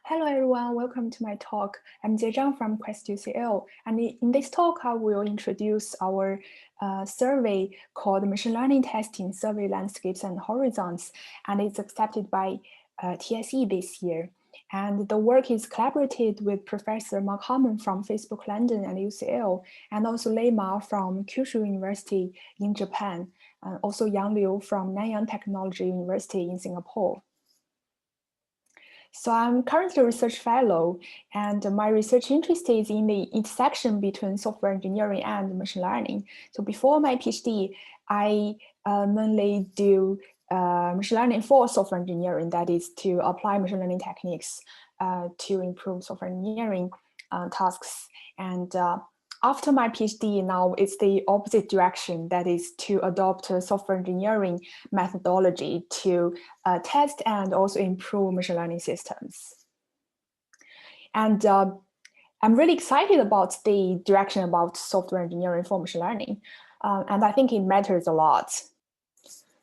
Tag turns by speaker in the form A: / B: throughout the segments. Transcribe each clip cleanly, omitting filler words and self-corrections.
A: Hello everyone, welcome to my talk. I'm Zhang from Quest UCL, and in this talk I will introduce our survey called Machine Learning Testing Survey Landscapes and Horizons, and it's accepted by TSE this year. And the work is collaborated with Professor Mark Harman from Facebook London and UCL, and also Lei Ma from Kyushu University in Japan, and also Yang Liu from Nanyang Technology University in Singapore. So I'm currently a research fellow, and my research interest is in the intersection between software engineering and machine learning. So before my PhD, I mainly do machine learning for software engineering, that is to apply machine learning techniques to improve software engineering tasks. And after my PhD, now it's the opposite direction, that is to adopt a software engineering methodology to test and also improve machine learning systems. And I'm really excited about the direction about software engineering for machine learning. And I think it matters a lot.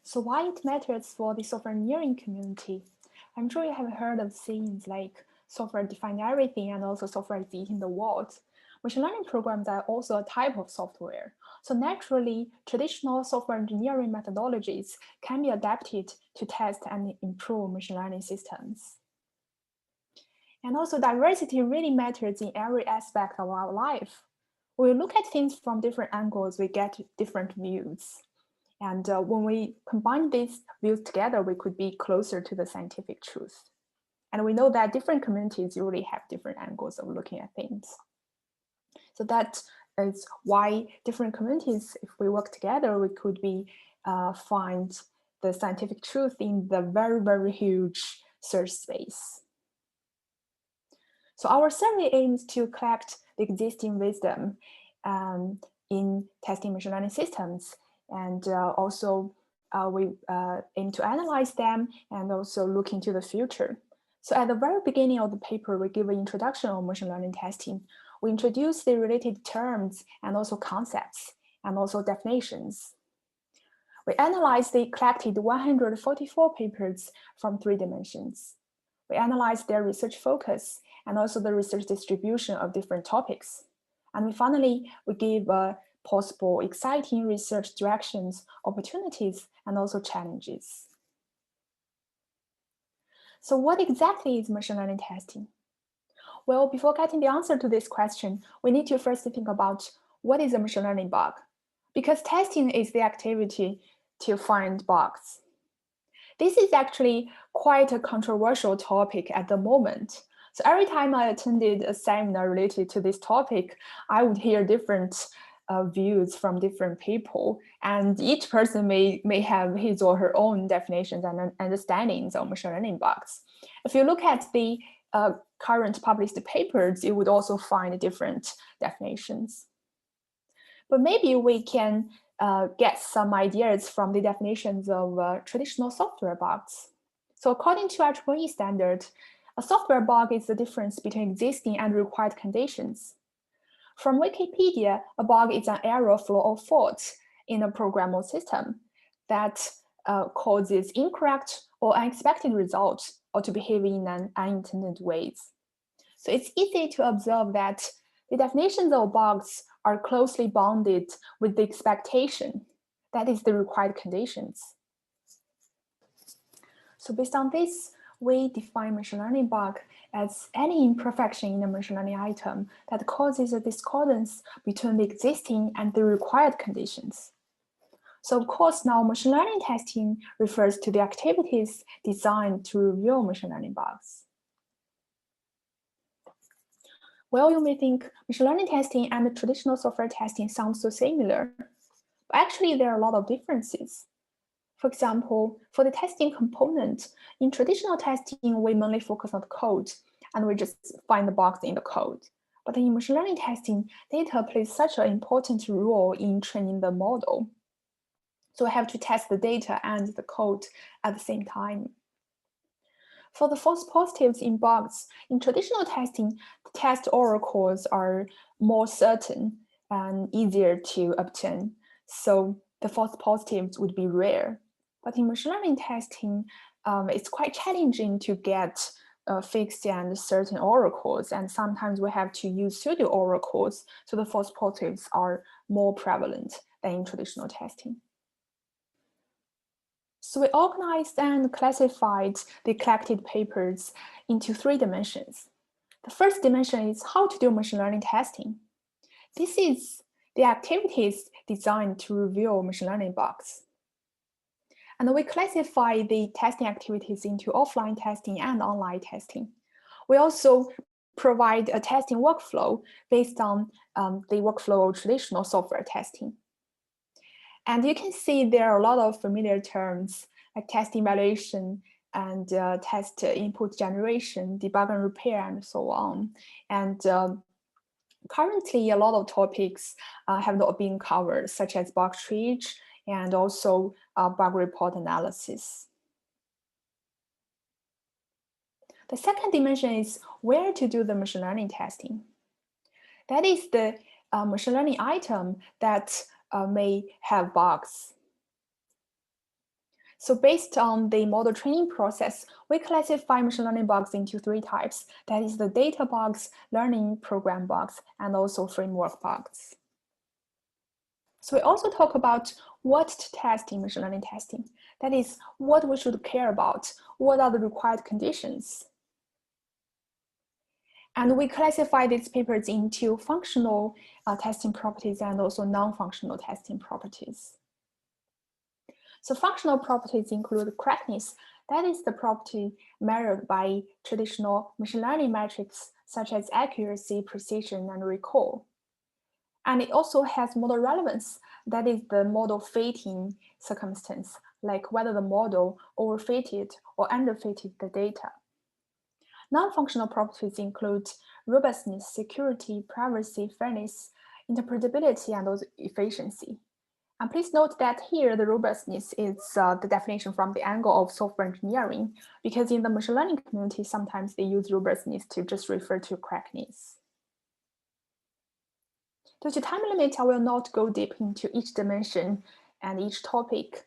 A: So why it matters for the software engineering community? I'm sure you have heard of sayings like software defines everything and also software is eating the world. Machine learning programs are also a type of software. So naturally, traditional software engineering methodologies can be adapted to test and improve machine learning systems. And also diversity really matters in every aspect of our life. When we look at things from different angles, we get different views. And when we combine these views together, we could be closer to the scientific truth. And we know that different communities usually have different angles of looking at things. So that is why different communities, if we work together, we could be find the scientific truth in the very, very huge search space. So our survey aims to collect the existing wisdom in testing machine learning systems, and also we aim to analyze them and also look into the future. So at the very beginning of the paper, we give an introduction on machine learning testing. We introduce the related terms and also concepts and also definitions. We analyze the collected 144 papers from 3 dimensions. We analyze their research focus and also the research distribution of different topics. And finally, we give possible exciting research directions, opportunities, and also challenges. So what exactly is machine learning testing? Well, before getting the answer to this question, we need to first think about what is a machine learning bug, because testing is the activity to find bugs. This is actually quite a controversial topic at the moment. So every time I attended a seminar related to this topic, I would hear different views from different people, and each person may have his or her own definitions and understandings of machine learning bugs. If you look at the current published papers, you would also find different definitions. But maybe we can get some ideas from the definitions of traditional software bugs. So according to IEEE standard, a software bug is the difference between existing and required conditions. From Wikipedia, a bug is an error, flaw, or fault in a programmable system that causes incorrect or unexpected results or to behave in an unintended ways. So it's easy to observe that the definitions of bugs are closely bounded with the expectation, that is the required conditions. So based on this, we define machine learning bug as any imperfection in a machine learning item that causes a discordance between the existing and the required conditions. So of course, now machine learning testing refers to the activities designed to reveal machine learning bugs. Well, you may think machine learning testing and traditional software testing sound so similar, but actually there are a lot of differences. For example, for the testing component, in traditional testing, we mainly focus on the code and we just find the bugs in the code. But in machine learning testing, data plays such an important role in training the model. So we have to test the data and the code at the same time. For the false positives in bugs, in traditional testing, the test oracles are more certain and easier to obtain. So the false positives would be rare. But in machine learning testing, it's quite challenging to get fixed and certain oracles, and sometimes we have to use pseudo oracles, so the false positives are more prevalent than in traditional testing. So we organized and classified the collected papers into 3 dimensions. The first dimension is how to do machine learning testing. This is the activities designed to reveal machine learning bugs. And we classify the testing activities into offline testing and online testing. We also provide a testing workflow based on the workflow of traditional software testing. And you can see there are a lot of familiar terms like test evaluation and test input generation, debug and repair, and so on. And currently, a lot of topics have not been covered, such as bug triage and also bug report analysis. The second dimension is where to do the machine learning testing. That is the machine learning item that may have bugs. So based on the model training process, we classify machine learning bugs into 3 types. That is the data bugs, learning program bugs, and also framework bugs. So we also talk about what to test in machine learning testing. That is what we should care about. What are the required conditions? And we classify these papers into functional testing properties and also non-functional testing properties. So functional properties include correctness. That is the property measured by traditional machine learning metrics such as accuracy, precision, and recall. And it also has model relevance. That is the model fitting circumstance, like whether the model overfitted or underfitted the data. Non-functional properties include robustness, security, privacy, fairness, interpretability, and also efficiency. And please note that here the robustness is the definition from the angle of software engineering, because in the machine learning community, sometimes they use robustness to just refer to correctness. Due to time limit, I will not go deep into each dimension and each topic.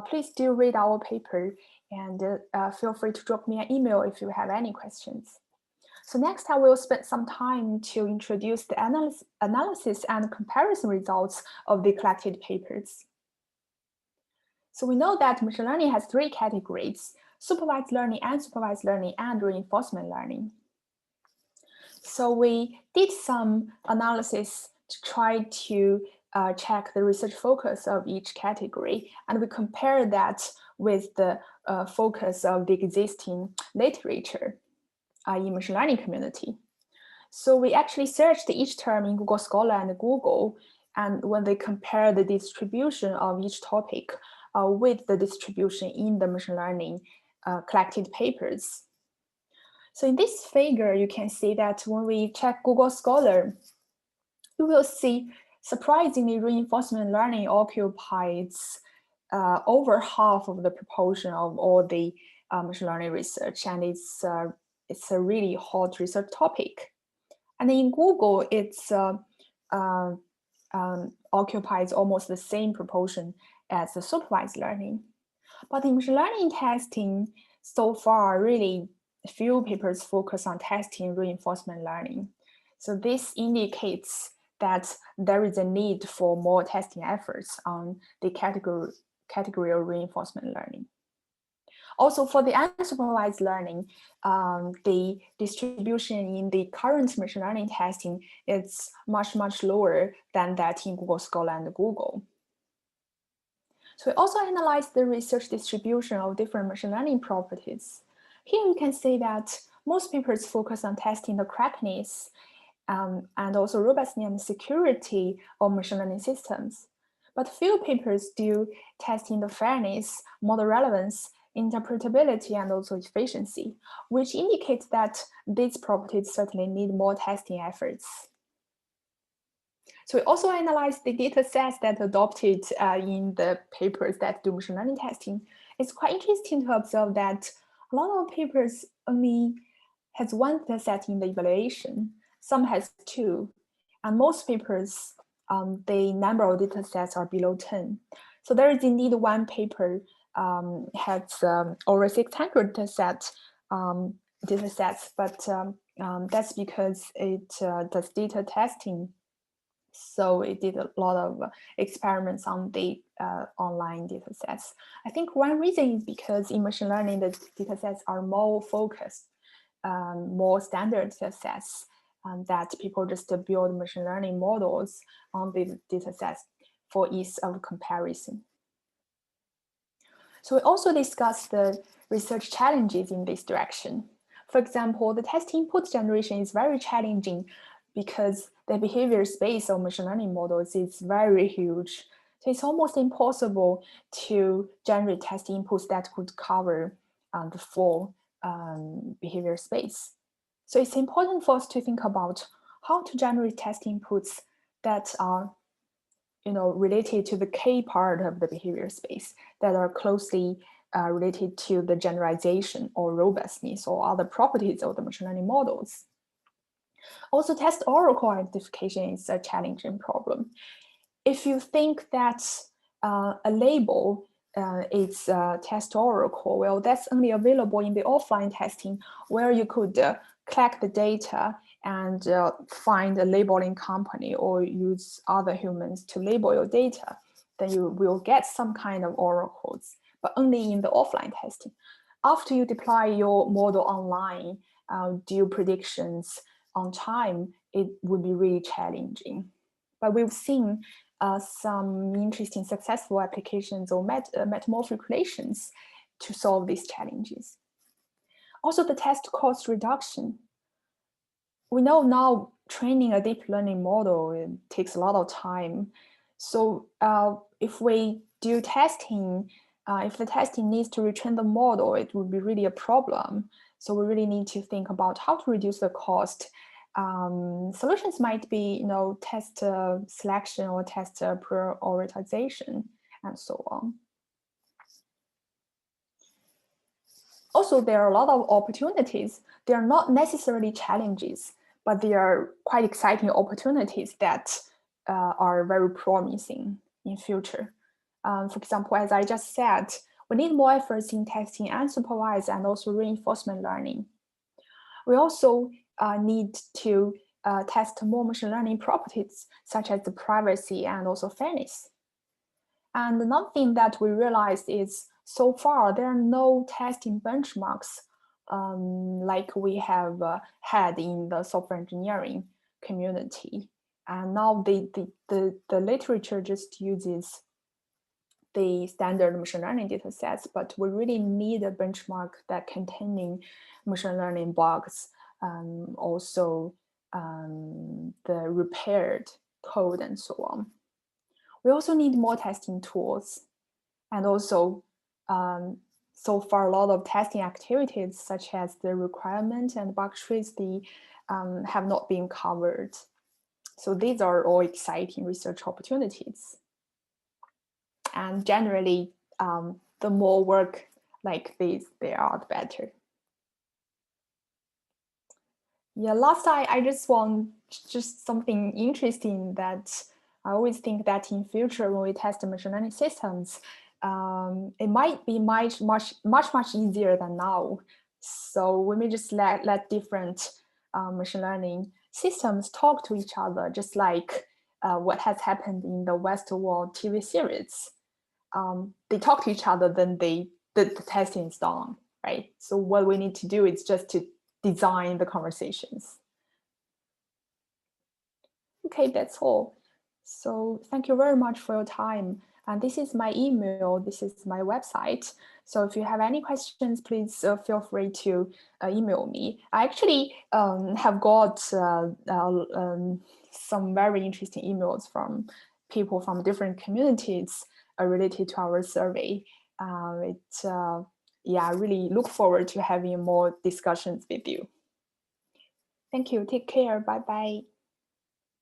A: Please do read our paper and feel free to drop me an email if you have any questions. So next, I will spend some time to introduce the analysis and comparison results of the collected papers. So we know that machine learning has 3 categories: supervised learning, unsupervised learning, and reinforcement learning. So we did some analysis to try to check the research focus of each category, and we compare that with the focus of the existing literature in machine learning community. So we actually searched each term in Google Scholar and Google, and when they compare the distribution of each topic with the distribution in the machine learning collected papers. So in this figure, you can see that when we check Google Scholar, you will see surprisingly reinforcement learning occupies over half of the proportion of all the machine learning research, and it's a really hot research topic. And in Google, it's occupies almost the same proportion as the supervised learning. But in machine learning testing, so far, really few papers focus on testing reinforcement learning. So this indicates that there is a need for more testing efforts on the category of reinforcement learning. Also, for the unsupervised learning, the distribution in the current machine learning testing is much, much lower than that in Google Scholar and Google. So we also analyzed the research distribution of different machine learning properties. Here you can see that most papers focus on testing the correctness and also robustness and security of machine learning systems. But few papers do testing the fairness, model relevance, interpretability, and also efficiency, which indicates that these properties certainly need more testing efforts. So we also analyzed the data sets that adopted in the papers that do machine learning testing. It's quite interesting to observe that a lot of papers only has 1 data set in the evaluation, some has 2, and most papers, the number of data sets are below 10. So there is indeed 1 paper has over 600 data sets data sets, but that's because it does data testing. So it did a lot of experiments on the online data sets. I think one reason is because in machine learning, the data sets are more focused, more standard data sets, that people just build machine learning models on the data sets for ease of comparison. So we also discussed the research challenges in this direction. For example, the test input generation is very challenging because the behavior space of machine learning models is very huge. So it's almost impossible to generate test inputs that could cover the full behavior space. So it's important for us to think about how to generate test inputs that are related to the key part of the behavior space, that are closely related to the generalization or robustness or other properties of the machine learning models. Also, test oracle identification is a challenging problem. If you think that a label is a test oracle, well, that's only available in the offline testing, where you could collect the data and find a labeling company or use other humans to label your data, then you will get some kind of oracles, but only in the offline testing. After you deploy your model online, do predictions on time, it would be really challenging. But we've seen some interesting successful applications or metamorphic relations to solve these challenges. Also, the test cost reduction. We know now training a deep learning model, it takes a lot of time. So if we do testing, if the testing needs to retrain the model, it would be really a problem. So we really need to think about how to reduce the cost. Solutions might be, test selection or test prioritization and so on. Also, there are a lot of opportunities. They are not necessarily challenges, but they are quite exciting opportunities that are very promising in future. For example, as I just said, we need more efforts in testing unsupervised and also reinforcement learning. We also need to test more machine learning properties, such as the privacy and also fairness. And another thing that we realized is, so far, there are no testing benchmarks like we have had in the software engineering community. And now the literature just uses the standard machine learning data sets, but we really need a benchmark that containing machine learning bugs, also the repaired code and so on. We also need more testing tools, and also so far a lot of testing activities such as the requirement and bug trees, they have not been covered. So these are all exciting research opportunities. And generally, the more work like this there are, the better. Yeah, last I just want just something interesting that I always think that in future when we test machine learning systems, it might be much easier than now. So we may just let different machine learning systems talk to each other, just like what has happened in the Westworld TV series. They talk to each other, then the testing is done, right? So what we need to do is just to design the conversations. Okay, that's all. So thank you very much for your time. And this is my email, this is my website. So if you have any questions, please feel free to email me. I actually have got some very interesting emails from people from different communities related to our survey. Yeah, I really look forward to having more discussions with you. Thank you, take care, bye-bye.